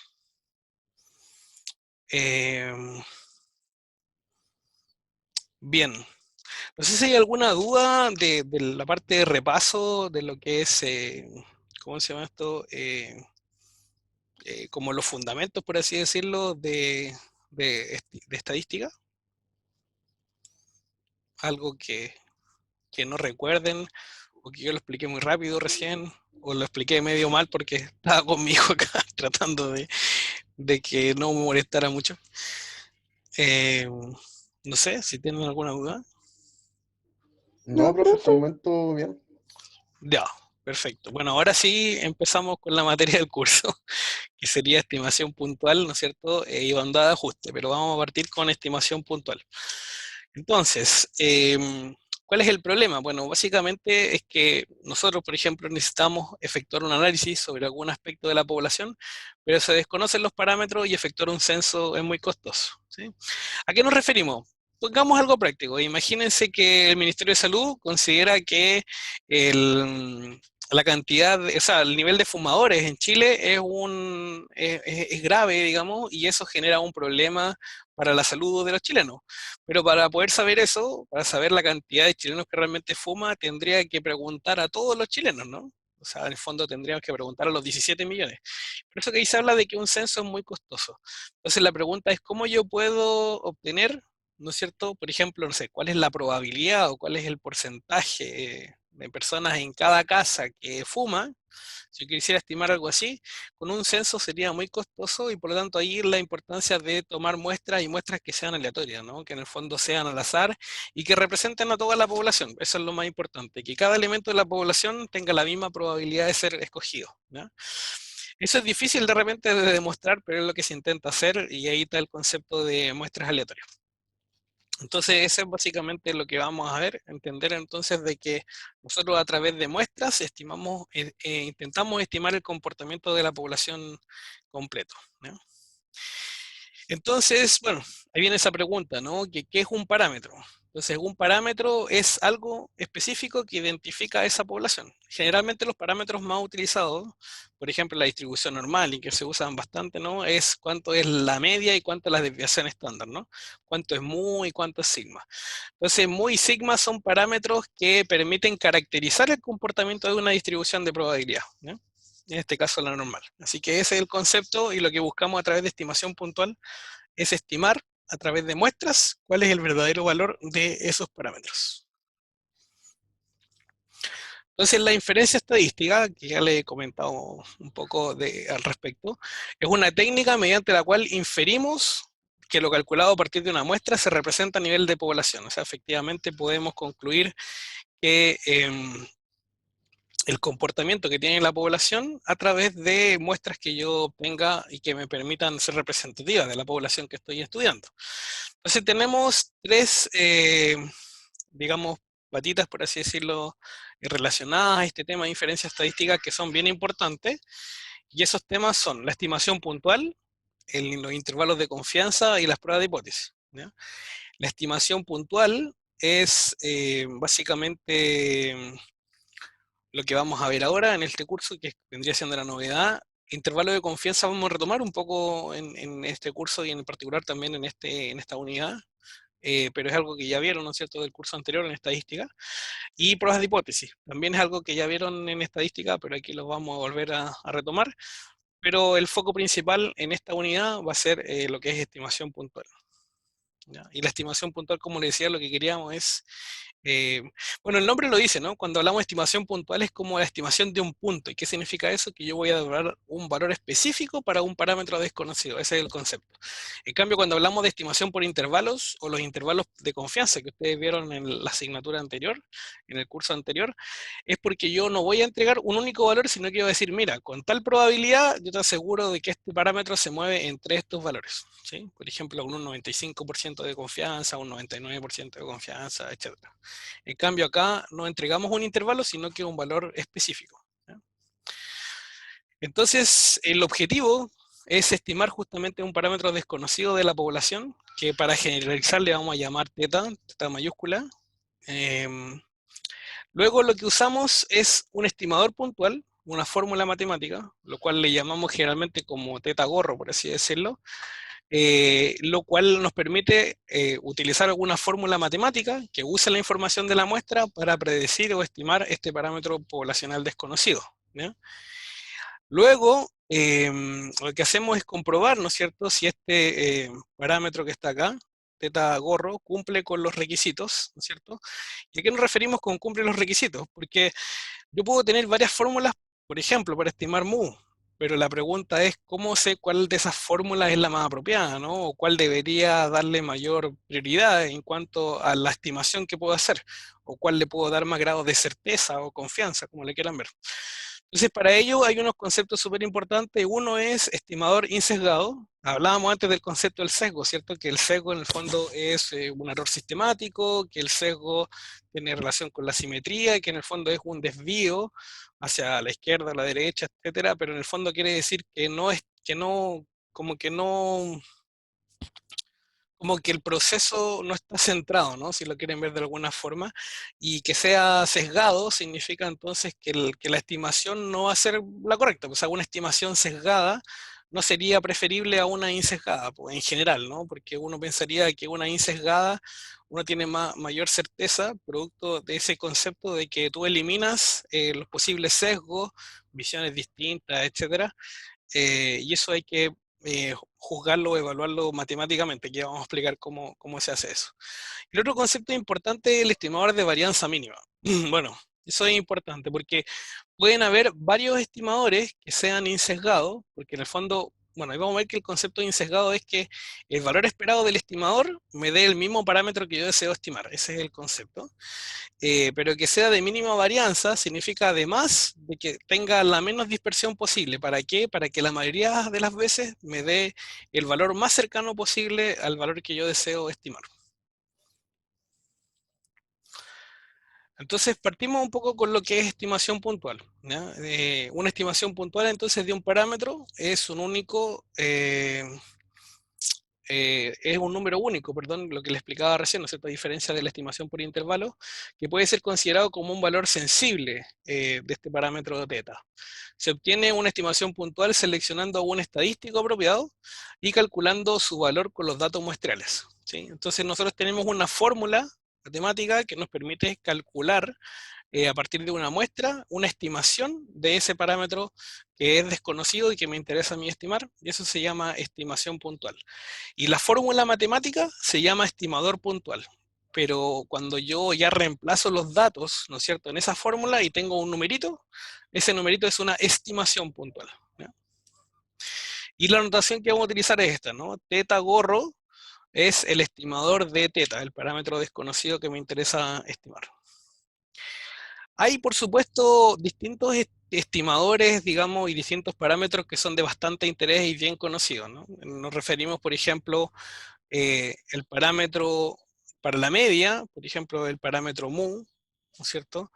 Em, Bien, no sé si hay alguna duda de la parte de repaso de lo que es, ¿cómo se llama esto? Como los fundamentos, por así decirlo, de estadística. Algo que no recuerden, o que yo lo expliqué muy rápido recién, o lo expliqué medio mal porque estaba con mi hijo acá tratando de que no me molestara mucho. Eh, no sé si tienen alguna duda. No, No, profe, hasta el profe. momento bien. Ya, perfecto. Bueno, ahora sí empezamos con la materia del curso, que sería estimación puntual, ¿no es cierto? Y bandada de ajuste, pero vamos a partir con estimación puntual. Entonces, ¿cuál es el problema? Bueno, básicamente es que nosotros, por ejemplo, necesitamos efectuar un análisis sobre algún aspecto de la población, pero se desconocen los parámetros y efectuar un censo es muy costoso, ¿sí? ¿A qué nos referimos? Pongamos algo práctico. Imagínense que el Ministerio de Salud considera que el, la cantidad, o sea, el nivel de fumadores en Chile es grave, digamos, y eso genera un problema para la salud de los chilenos. Pero para poder saber eso, para saber la cantidad de chilenos que realmente fuma, tendría que preguntar a todos los chilenos, ¿no? O sea, en el fondo tendríamos que preguntar a los 17 millones. Por eso que ahí se habla de que un censo es muy costoso. Entonces la pregunta es, ¿cómo yo puedo obtener, no es cierto? Por ejemplo, no sé, ¿cuál es la probabilidad o cuál es el porcentaje de personas en cada casa que fuma? Si yo quisiera estimar algo así, con un censo sería muy costoso y por lo tanto ahí la importancia de tomar muestras y muestras que sean aleatorias, ¿no? Que en el fondo sean al azar y que representen a toda la población. Eso es lo más importante, que cada elemento de la población tenga la misma probabilidad de ser escogido, ¿ya? Eso es difícil de repente de demostrar, pero es lo que se intenta hacer y ahí está el concepto de muestras aleatorias. Entonces, eso es básicamente lo que vamos a ver, entender entonces de que nosotros a través de muestras estimamos, intentamos estimar el comportamiento de la población completo, ¿no? Entonces, bueno, ahí viene esa pregunta, ¿no? ¿Qué es un parámetro? Entonces, un parámetro es algo específico que identifica a esa población. Generalmente los parámetros más utilizados, por ejemplo, la distribución normal y que se usan bastante, ¿no? Es cuánto es la media y cuánto es la desviación estándar, ¿no? Cuánto es mu y cuánto es sigma. Entonces, mu y sigma son parámetros que permiten caracterizar el comportamiento de una distribución de probabilidad, ¿no? En este caso la normal. Así que ese es el concepto y lo que buscamos a través de estimación puntual es estimar a través de muestras cuál es el verdadero valor de esos parámetros. Entonces la inferencia estadística, que ya le he comentado un poco al respecto, es una técnica mediante la cual inferimos que lo calculado a partir de una muestra se representa a nivel de población. O sea, efectivamente podemos concluir que el comportamiento que tiene la población a través de muestras que yo obtenga y que me permitan ser representativas de la población que estoy estudiando. Entonces tenemos tres, digamos, patitas, por así decirlo, relacionadas a este tema de inferencia estadística que son bien importantes, y esos temas son la estimación puntual, los intervalos de confianza y las pruebas de hipótesis, ¿ya? La estimación puntual es básicamente lo que vamos a ver ahora en este curso, que vendría siendo la novedad. Intervalo de confianza vamos a retomar un poco en este curso y en particular también en esta unidad. pero es algo que ya vieron, ¿no es cierto?, del curso anterior en estadística. Y pruebas de hipótesis, también es algo que ya vieron en estadística, pero aquí lo vamos a volver a retomar. Pero el foco principal en esta unidad va a ser lo que es estimación puntual, ¿ya? Y la estimación puntual, como les decía, lo que queríamos es, eh, bueno, el nombre lo dice, ¿no? Cuando hablamos de estimación puntual es como la estimación de un punto. ¿Y qué significa eso? Que yo voy a dar un valor específico para un parámetro desconocido. Ese es el concepto. En cambio, cuando hablamos de estimación por intervalos o los intervalos de confianza que ustedes vieron en la asignatura anterior, en el curso anterior, es porque yo no voy a entregar un único valor, sino que voy a decir, mira, con tal probabilidad yo te aseguro de que este parámetro se mueve entre estos valores, ¿sí? Por ejemplo, con un 95% de confianza, un 99% de confianza, etc. En cambio acá no entregamos un intervalo, sino que un valor específico, ¿ya? Entonces, el objetivo es estimar justamente un parámetro desconocido de la población, que para generalizar le vamos a llamar teta, teta mayúscula. Luego lo que usamos es un estimador puntual, una fórmula matemática, lo cual le llamamos generalmente como teta gorro, por así decirlo, lo cual nos permite utilizar alguna fórmula matemática que use la información de la muestra para predecir o estimar este parámetro poblacional desconocido, ¿ya? Luego, lo que hacemos es comprobar, ¿no es cierto?, si este parámetro que está acá, teta gorro, cumple con los requisitos, ¿no es cierto? ¿Y a qué nos referimos con cumple los requisitos? Porque yo puedo tener varias fórmulas, por ejemplo, para estimar mu, pero la pregunta es cómo sé cuál de esas fórmulas es la más apropiada, ¿no? O cuál debería darle mayor prioridad en cuanto a la estimación que puedo hacer, o cuál le puedo dar más grado de certeza o confianza, como le quieran ver. Entonces, para ello hay unos conceptos súper importantes. Uno es estimador insesgado. Hablábamos antes del concepto del sesgo, ¿cierto? Que el sesgo en el fondo es un error sistemático, que el sesgo tiene relación con la simetría, que en el fondo es un desvío hacia la izquierda, la derecha, etcétera, pero en el fondo quiere decir que no es, que no, como que no, como que el proceso no está centrado, ¿no? Si lo quieren ver de alguna forma, y que sea sesgado significa entonces que, que la estimación no va a ser la correcta, o sea, una estimación sesgada no sería preferible a una insesgada, pues, en general, ¿no? Porque uno pensaría que una insesgada uno tiene mayor certeza, producto de ese concepto de que tú eliminas los posibles sesgos, visiones distintas, etcétera, y eso hay que juzgarlo, evaluarlo matemáticamente, que vamos a explicar cómo se hace eso. El otro concepto importante es el estimador de varianza mínima. Bueno, eso es importante porque pueden haber varios estimadores que sean insesgados, porque en el fondo, bueno, ahí vamos a ver que el concepto de insesgado es que el valor esperado del estimador me dé el mismo parámetro que yo deseo estimar. Ese es el concepto. Pero que sea de mínima varianza significa además de que tenga la menos dispersión posible. ¿Para qué? Para que la mayoría de las veces me dé el valor más cercano posible al valor que yo deseo estimar. Entonces partimos un poco con lo que es estimación puntual, ¿ya? Una estimación puntual entonces de un parámetro es un único, es un número único, perdón, lo que le explicaba recién, ¿no es cierto? A diferencia de la estimación por intervalo, que puede ser considerado como un valor sensible de este parámetro θ. Se obtiene una estimación puntual seleccionando un estadístico apropiado y calculando su valor con los datos muestrales, ¿sí? Entonces nosotros tenemos una fórmula matemática que nos permite calcular a partir de una muestra, una estimación de ese parámetro que es desconocido y que me interesa a mí estimar, y eso se llama estimación puntual. Y la fórmula matemática se llama estimador puntual, pero cuando yo ya reemplazo los datos, ¿no es cierto?, en esa fórmula y tengo un numerito, ese numerito es una estimación puntual, ¿ya? Y la notación que vamos a utilizar es esta, ¿no? Teta gorro es el estimador de teta, el parámetro desconocido que me interesa estimar. Hay, por supuesto, distintos estimadores, digamos, y distintos parámetros que son de bastante interés y bien conocidos, ¿no? Nos referimos, por ejemplo, el parámetro para la media, por ejemplo, el parámetro mu, ¿no es cierto?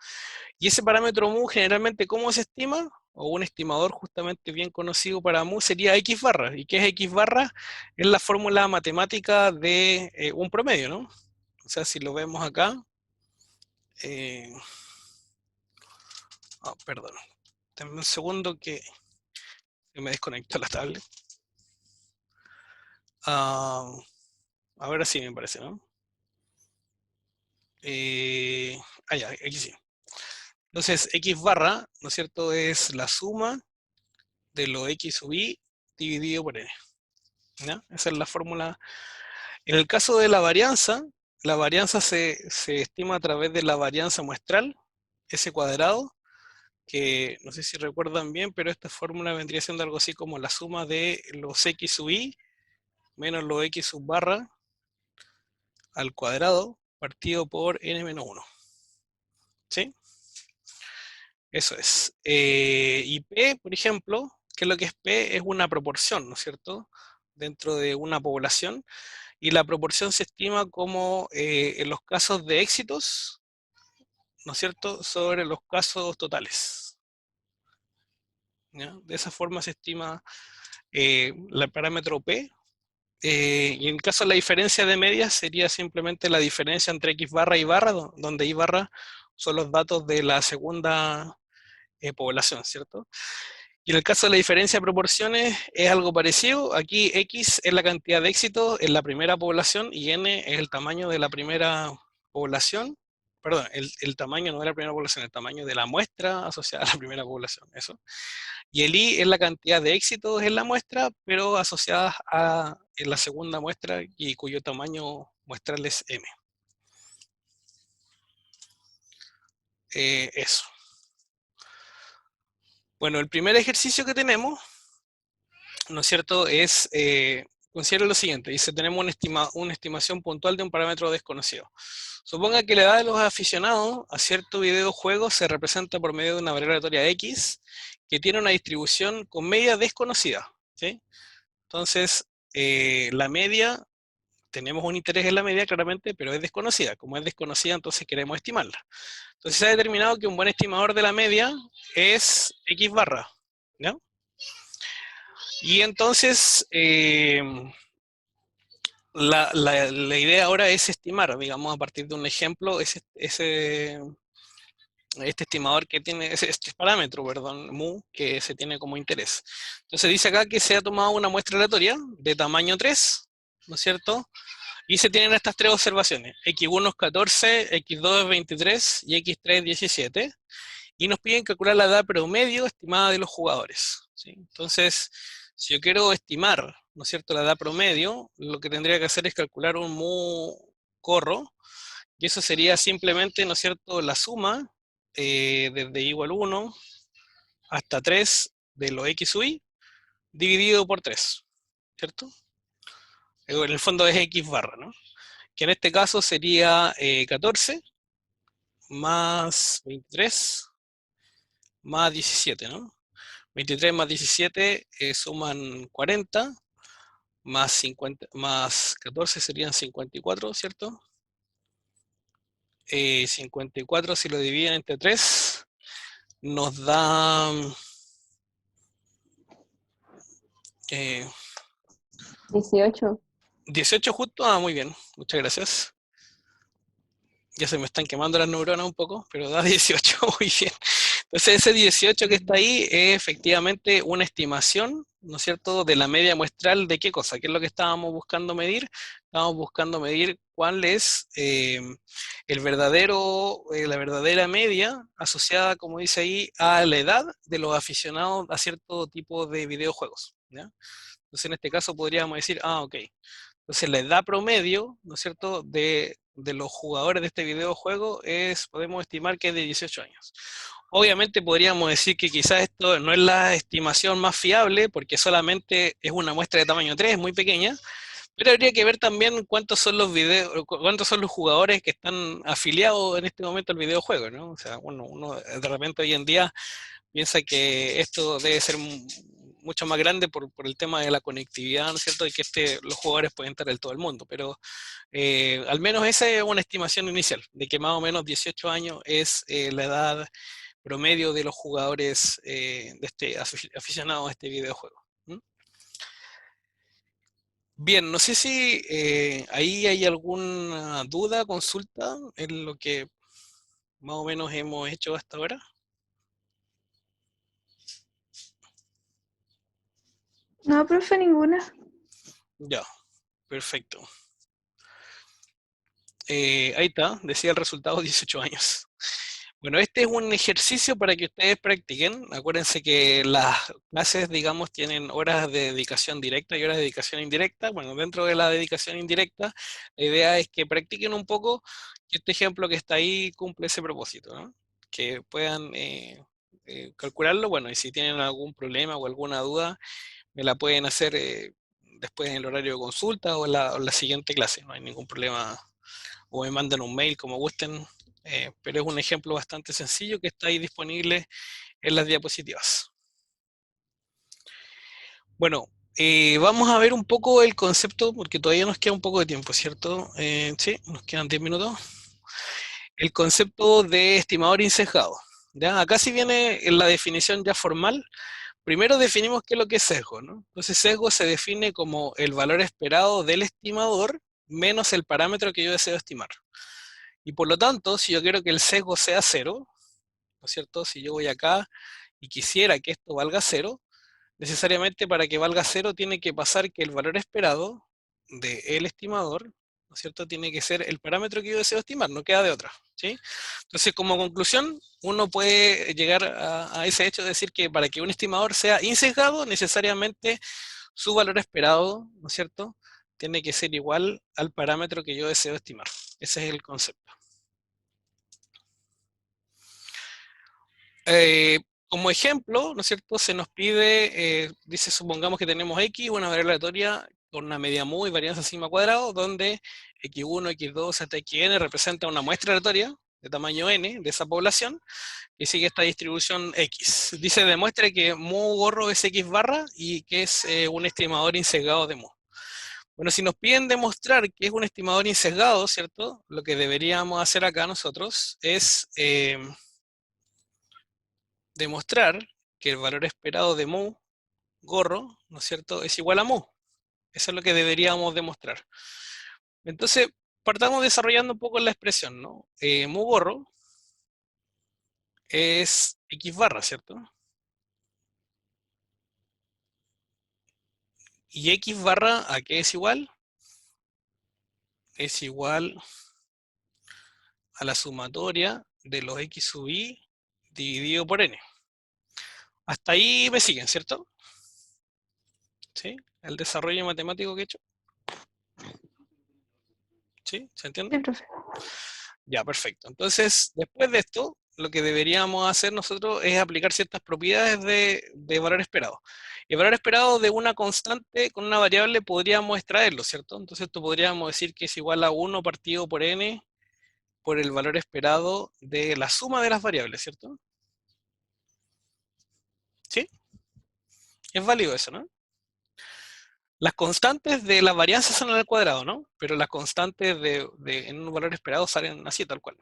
Y ese parámetro mu, generalmente, ¿cómo se estima? O un estimador justamente bien conocido para mu sería X barra. ¿Y qué es X barra? Es la fórmula matemática de un promedio, ¿no? O sea, si lo vemos acá, perdón, denme un segundo que me desconectó la tablet. Ahora sí me parece, ¿no? Ya, aquí sí. Entonces, x barra, ¿no es cierto?, es la suma de lo x sub i dividido por n. ¿Ya? Esa es la fórmula. En el caso de la varianza se estima a través de la varianza muestral, s cuadrado, que no sé si recuerdan bien, pero esta fórmula vendría siendo algo así como la suma de los x sub i menos los x sub barra al cuadrado partido por n menos 1. ¿Sí? Eso es. Y P, por ejemplo, ¿qué es lo que es P? Es una proporción, ¿no es cierto?, dentro de una población, y la proporción se estima como en los casos de éxitos, ¿no es cierto?, sobre los casos totales. ¿Ya? De esa forma se estima el parámetro P, y en el caso de la diferencia de medias sería simplemente la diferencia entre x barra y barra, donde y barra son los datos de la segunda población, ¿cierto? Y en el caso de la diferencia de proporciones es algo parecido. Aquí X es la cantidad de éxitos en la primera población y N es el tamaño de la primera población. Perdón, el tamaño no de la primera población, el tamaño de la muestra asociada a la primera población, eso. Y el I es la cantidad de éxitos en la muestra, pero asociadas a en la segunda muestra y cuyo tamaño muestral es M. Eso. Bueno, el primer ejercicio que tenemos, ¿no es cierto?, es, considera lo siguiente, dice, tenemos una estimación puntual de un parámetro desconocido. Suponga que la edad de los aficionados a cierto videojuego se representa por medio de una variable aleatoria X que tiene una distribución con media desconocida, ¿sí? Entonces, la media, tenemos un interés en la media claramente, pero es desconocida. Como es desconocida, entonces queremos estimarla. Entonces se ha determinado que un buen estimador de la media es X barra, ¿no? Y entonces, la idea ahora es estimar, digamos, a partir de un ejemplo, este estimador que tiene, este parámetro, perdón, mu, que se tiene como interés. Entonces dice acá que se ha tomado una muestra aleatoria de tamaño 3, ¿no es cierto? Y se tienen estas tres observaciones, x1 es 14, x2 es 23 y x3 es 17. Y nos piden calcular la edad promedio estimada de los jugadores, ¿sí? Entonces, si yo quiero estimar, ¿no es cierto?, la edad promedio, lo que tendría que hacer es calcular un mu corro, y eso sería simplemente, ¿no es cierto?, la suma desde igual 1 hasta 3 de los x sub i dividido por 3, ¿cierto? En el fondo es x barra, ¿no? Que en este caso sería 14 más 23 más 17, ¿no? 23 más 17 suman 40, más 50, más 14 serían 54, ¿cierto? 54 si lo dividen entre 3 nos da 18. 18 justo. Ah, muy bien, muchas gracias. Ya se me están quemando las neuronas un poco, pero da 18, muy bien. Entonces ese 18 que está ahí es efectivamente una estimación, ¿no es cierto?, de la media muestral de qué cosa, qué es lo que estábamos buscando medir. Estábamos buscando medir cuál es la verdadera media asociada, como dice ahí, a la edad de los aficionados a cierto tipo de videojuegos, ¿ya? Entonces en este caso podríamos decir, ok, entonces la edad promedio, ¿no es cierto?, de los jugadores de este videojuego podemos estimar que es de 18 años. Obviamente podríamos decir que quizás esto no es la estimación más fiable porque solamente es una muestra de tamaño 3, muy pequeña, pero habría que ver también cuántos son los jugadores que están afiliados en este momento al videojuego, ¿no? O sea, bueno, uno de repente hoy en día piensa que esto debe ser mucho más grande por el tema de la conectividad, ¿no es cierto? Y que los jugadores pueden estar en todo el mundo, pero al menos esa es una estimación inicial, de que más o menos 18 años es la edad promedio de los jugadores aficionados a este videojuego. ¿Mm? Bien, no sé si ahí hay alguna duda, consulta en lo que más o menos hemos hecho hasta ahora. No, profe, ninguna. Ya, perfecto. Ahí está, decía el resultado 18 años. Bueno, este es un ejercicio para que ustedes practiquen. Acuérdense que las clases, digamos, tienen horas de dedicación directa y horas de dedicación indirecta. Bueno, dentro de la dedicación indirecta, la idea es que practiquen un poco y este ejemplo que está ahí cumple ese propósito, ¿no? Que puedan calcularlo. Bueno, y si tienen algún problema o alguna duda, me la pueden hacer después en el horario de consulta o en la siguiente clase. No hay ningún problema, o me mandan un mail como gusten, pero es un ejemplo bastante sencillo que está ahí disponible en las diapositivas. Bueno, vamos a ver un poco el concepto, porque todavía nos queda un poco de tiempo, ¿cierto? Sí, nos quedan 10 minutos. El concepto de estimador insesgado. ¿Ya? Acá sí viene en la definición ya formal. Primero definimos qué es lo que es sesgo, ¿no? Entonces sesgo se define como el valor esperado del estimador menos el parámetro que yo deseo estimar. Y por lo tanto, si yo quiero que el sesgo sea 0, ¿no es cierto? Si yo voy acá y quisiera que esto valga 0, necesariamente para que valga 0 tiene que pasar que el valor esperado del estimador, ¿no es cierto? Tiene que ser el parámetro que yo deseo estimar, no queda de otra, ¿sí? Entonces, como conclusión, uno puede llegar a ese hecho de decir que para que un estimador sea insesgado, necesariamente su valor esperado, ¿no es cierto?, tiene que ser igual al parámetro que yo deseo estimar. Ese es el concepto. Como ejemplo, ¿no es cierto?, se nos pide, dice, supongamos que tenemos x, una variable aleatoria con una media mu y varianza sigma cuadrado, donde x1, x2 hasta xn representa una muestra aleatoria de tamaño n de esa población, y sigue esta distribución x. Dice, demuestre que mu gorro es x barra y que es un estimador insesgado de mu. Bueno, si nos piden demostrar que es un estimador insesgado, ¿cierto?, lo que deberíamos hacer acá nosotros es demostrar que el valor esperado de mu gorro, ¿no es cierto?, es igual a mu. Eso es lo que deberíamos demostrar. Entonces, partamos desarrollando un poco la expresión, ¿no? Mu gorro es x barra, ¿cierto? ¿Y x barra a qué es igual? Es igual a la sumatoria de los x sub i dividido por n. Hasta ahí me siguen, ¿cierto? ¿Sí? El desarrollo matemático que he hecho. ¿Sí? ¿Se entiende? Sí, profe. Ya, perfecto. Entonces, después de esto, lo que deberíamos hacer nosotros es aplicar ciertas propiedades de valor esperado. El valor esperado de una constante con una variable podríamos extraerlo, ¿cierto? Entonces esto podríamos decir que es igual a 1 partido por n por el valor esperado de la suma de las variables, ¿cierto? ¿Sí? Es válido eso, ¿no? Las constantes de las varianzas son al cuadrado, ¿no? Pero las constantes en un valor esperado salen así, tal cual.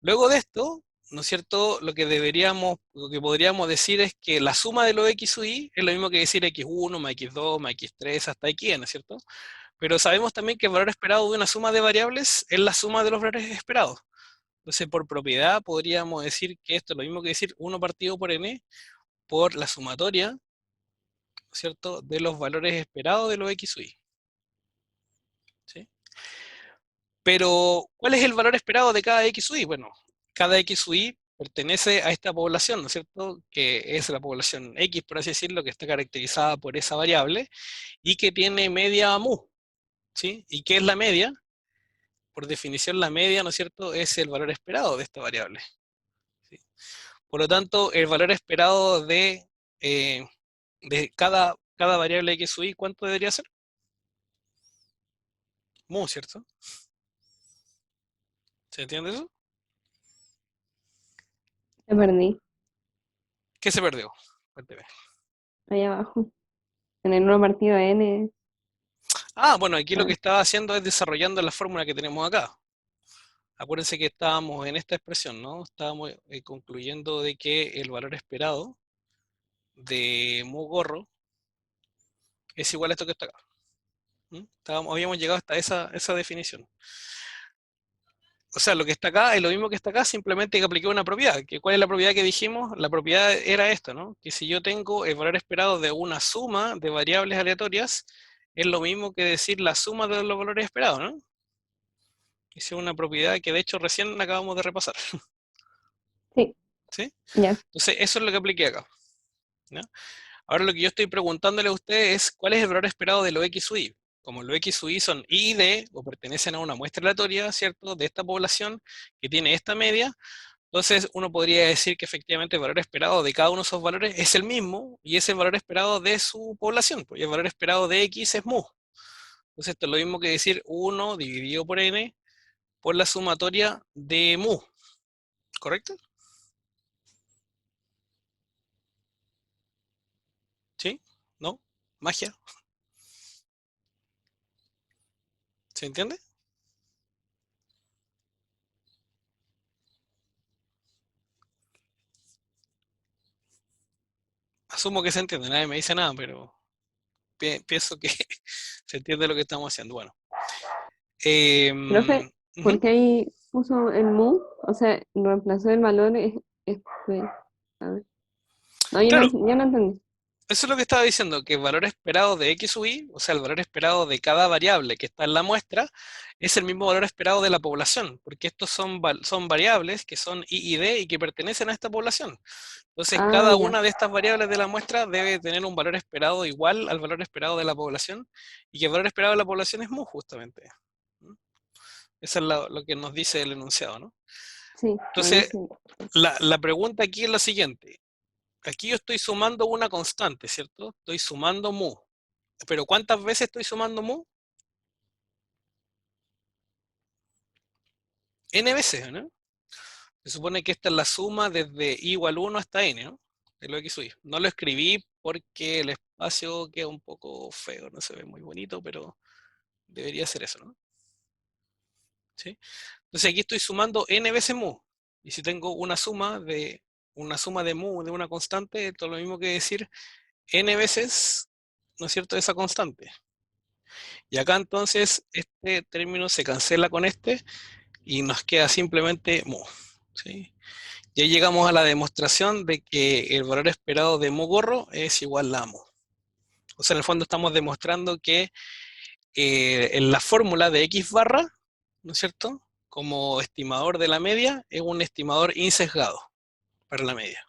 Luego de esto, ¿no es cierto?, lo que podríamos decir es que la suma de los x sub i es lo mismo que decir x1 más x2 más x3 hasta xn, ¿no es cierto? Pero sabemos también que el valor esperado de una suma de variables es la suma de los valores esperados. Entonces, por propiedad, podríamos decir que esto es lo mismo que decir 1 partido por n por la sumatoria, ¿no es cierto?, de los valores esperados de los x sub i. ¿Sí? Pero, ¿cuál es el valor esperado de cada x sub i? Bueno, cada x sub i pertenece a esta población, ¿no es cierto?, que es la población x, por así decirlo, que está caracterizada por esa variable y que tiene media mu, ¿sí? ¿Y qué es la media? Por definición, la media, ¿no es cierto?, es el valor esperado de esta variable, ¿sí? Por lo tanto, el valor esperado de cada variable x sub i, ¿cuánto debería ser? Mu, ¿cierto? ¿Se entiende eso? Me perdí. ¿Qué se perdió? Cuénteme. Ahí abajo. En el 1 partido de n. Ah, bueno, aquí lo Ah, que estaba haciendo es desarrollando la fórmula que tenemos acá. Acuérdense que estábamos en esta expresión, ¿no? Estábamos concluyendo de que el valor esperado de mu gorro es igual a esto que está acá. Habíamos llegado hasta esa definición. O sea, lo que está acá es lo mismo que está acá, simplemente que apliqué una propiedad. ¿Cuál es la propiedad que dijimos? La propiedad era esta, ¿no? Que si yo tengo el valor esperado de una suma de variables aleatorias, es lo mismo que decir la suma de los valores esperados, ¿no? Esa es una propiedad que de hecho recién acabamos de repasar. Sí, ¿Sí? ya. Entonces, eso es lo que apliqué acá. ¿Ya? Ahora lo que yo estoy preguntándole a usted es cuál es el valor esperado de los X sub I. Como los X sub I son I y D, o pertenecen a una muestra aleatoria, ¿cierto?, de esta población que tiene esta media, entonces uno podría decir que efectivamente el valor esperado de cada uno de esos valores es el mismo, y es el valor esperado de su población, pues, y el valor esperado de X es mu. Entonces esto es lo mismo que decir 1 dividido por n por la sumatoria de mu, ¿correcto? ¿Sí? ¿No? ¿Magia? ¿Se entiende? Asumo que se entiende, nadie me dice nada, pero pienso que se entiende lo que estamos haciendo. Bueno. Profe, Ujú. ¿por qué ahí puso el mu? O sea, reemplazó el valor a ver. No, Claro, yo no entendí. eso es lo que estaba diciendo, que el valor esperado de X sub I, o sea, el valor esperado de cada variable que está en la muestra, es el mismo valor esperado de la población, porque estos son variables que son I y D y que pertenecen a esta población. Entonces, Ah, cada ya. una de estas variables de la muestra debe tener un valor esperado igual al valor esperado de la población, y que el valor esperado de la población es mu, justamente. ¿Mm? Eso es lo que nos dice el enunciado, ¿no? Sí, ahí Entonces, sí. la pregunta aquí es la siguiente. Aquí yo estoy sumando una constante, ¿cierto? Estoy sumando mu. Pero ¿cuántas veces estoy sumando mu? N veces, ¿no? Se supone que esta es la suma desde i igual 1 hasta n, ¿no? De lo x sub i. No lo escribí porque el espacio queda un poco feo, no se ve muy bonito, pero debería ser eso, ¿no? ¿Sí? Entonces aquí estoy sumando n veces mu. Y si tengo una suma de mu de una constante, esto es lo mismo que decir n veces, ¿no es cierto?, esa constante. Y acá entonces este término se cancela con este y nos queda simplemente mu. ¿Sí? Y ahí llegamos a la demostración de que el valor esperado de mu gorro es igual a mu. O sea, en el fondo estamos demostrando que en la fórmula de x barra, ¿no es cierto?, como estimador de la media, es un estimador insesgado para la media.